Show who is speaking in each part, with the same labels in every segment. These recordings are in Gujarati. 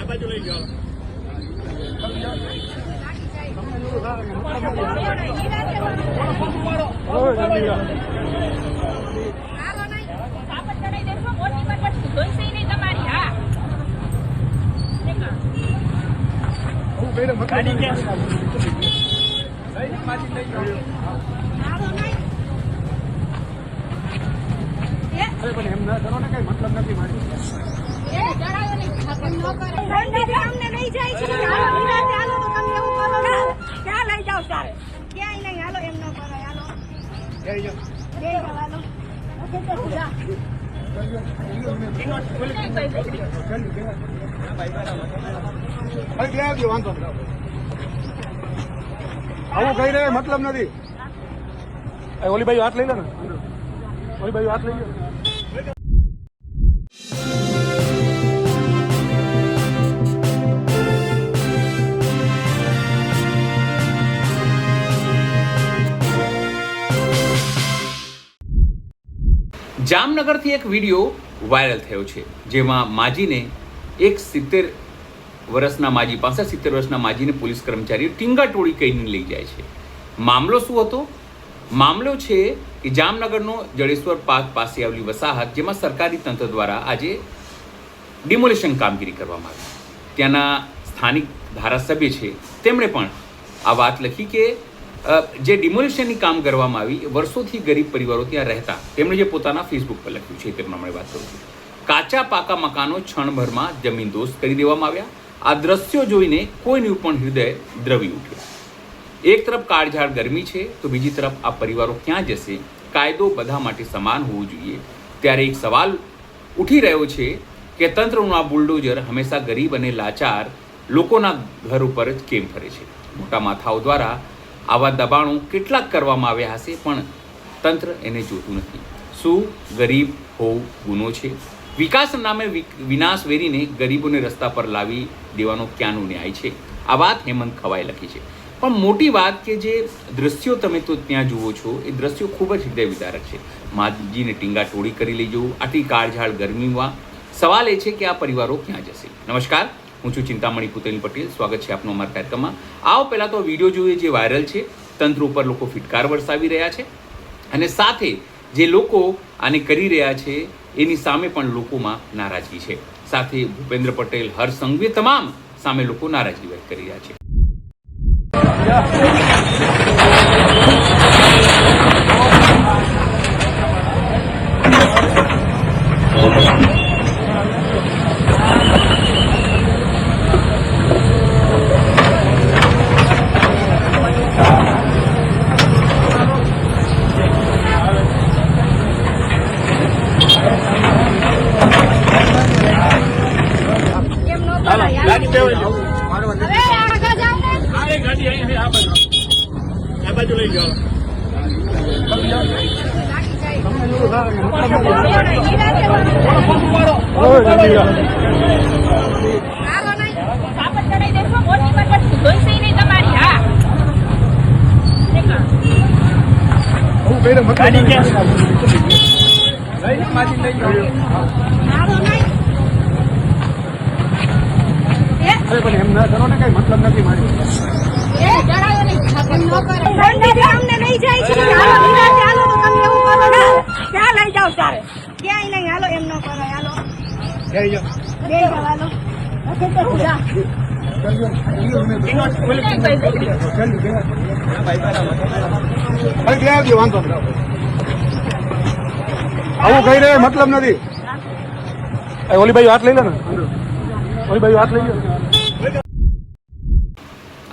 Speaker 1: બાજુ લઈ જાઓ. પણ એમ ના કરો ને કઈ મતલબ નથી મારી
Speaker 2: અમને લઈ જાય છે હાલો તો તમે એવું કરો ક્યાં લઈ જાવ તારે ક્યાંય નહીં હાલો એમ ન કરો હાલો
Speaker 1: વાંધો આવું કઈ રહે મતલબ નથી. ઓલી બાજુ હાથ લઈ લે ને, ઓલી બાજુ હાથ લઈ લે.
Speaker 3: જામનગરથી એક વિડીયો વાયરલ થયો છે, જેમાં માજીને એક 70 વર્ષના માજી, 65-70 વર્ષના માજીને પોલીસ કર્મચારીઓ ટીંગાટોળી કહીને લઈ જાય છે. મામલો શું હતો? મામલો છે કે જામનગરનો જડેશ્વર પાર્ક પાસે આવેલી વસાહત, જેમાં સરકારી તંત્ર દ્વારા આજે ડિમોલિશન કામગીરી કરવામાં આવી. ત્યાંના સ્થાનિક ધારાસભ્ય છે, તેમણે પણ આ વાત લખી કે જે ડિમોલિશનની કામ કરવામાં આવી, વર્ષોથી ગરીબ પરિવારો ત્યાં રહેતા, તેમણે જે પોતાના ફેસબુક પર લખ્યું છે તે પ્રમાણે વાત કરું છું. કાચા પાકા મકાનો ક્ષણભરમાં જમીનદોસ્ત કરી દેવામાં આવ્યા. આ દ્રશ્યો જોઈને કોઈનું પણ હૃદય દ્રવી ઉઠ્યું. એક તરફ કાળઝાળ ગરમી છે, તો બીજી તરફ આ પરિવારો ક્યાં જશે? કાયદો બધા માટે સમાન હોવો જોઈએ. ત્યારે એક સવાલ ઉઠી રહ્યો છે કે તંત્રનું આ બુલડોઝર હંમેશા ગરીબ અને લાચાર લોકોના ઘર ઉપર જ કેમ ફરે છે? મોટા માથાઓ દ્વારા આવા દબાણો કેટલાક કરવામાં આવ્યા હશે, પણ તંત્ર એને જોતું નથી. શું ગરીબ હોવું ગુનો છે? વિકાસ નામે વિનાશ વેરીને ગરીબોને રસ્તા પર લાવી દેવાનો ક્યાંનો ન્યાય છે? આ વાત હેમંત ખવાએ લખી છે. પણ મોટી વાત કે જે દ્રશ્યો તમે તો ત્યાં જુઓ છો, એ દ્રશ્યો ખૂબ જ હૃદય વિદારક છે. માજીને ટીંગા ટોળી કરી લઈ જવું આટલી કાળઝાળ ગરમીમાં. સવાલ એ છે કે આ પરિવારો ક્યાં જશે? નમસ્કાર, હું છું ચિંતામણી પુતેલ પટેલ. સ્વાગત છે આપનું અમારા કાર્યક્રમમાં. આવો પહેલાં તો વિડીયો જોઈએ જે વાયરલ છે. તંત્ર ઉપર લોકો ફિટકાર વરસાવી રહ્યા છે, અને સાથે જે લોકો આને કરી રહ્યા છે એની સામે પણ લોકોમાં નારાજગી છે. સાથે ભૂપેન્દ્ર પટેલ, હર્ષ સંઘવી તમામ સામે લોકો નારાજગી વ્યક્ત કરી રહ્યા છે.
Speaker 1: બાજુ લઈ જાઓ. પણ એમ ના કરો ને કઈ મતલબ નથી મારી
Speaker 2: અમને લઈ જાય છે હાલો તો તમે એવું કરો ક્યાં લઈ જાવ તારે ક્યાંય નહીં હાલો એમ ન કરો હાલો
Speaker 1: વાંધો આવું કઈ રહે મતલબ નથી. ઓલી બાજુ હાથ લઈ લે ને, ઓલી બાજુ હાથ લઈ લે.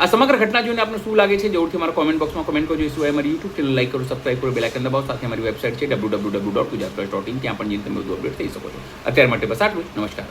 Speaker 3: આ સમગ્ર ઘટના જોઈને આપને શું લાગે છે? જરૂરથી મારા કોમેન્ટ બોક્સમાં કોમેન્ટ કરજો. શું અમારી યુટ્યુબ ચેનલ લાઈક કરો, સબસ્ક્રાઈબ કરો, બેલ આઇકન દબાવો. સાથે અમારી વેબસાઇટ છે www.gujaratpress.in, ત્યાં પણ જઈને તમે બધું અપડેટ થઈ શકો છો. અત્યાર માટે બસ આટલું. નમસ્કાર.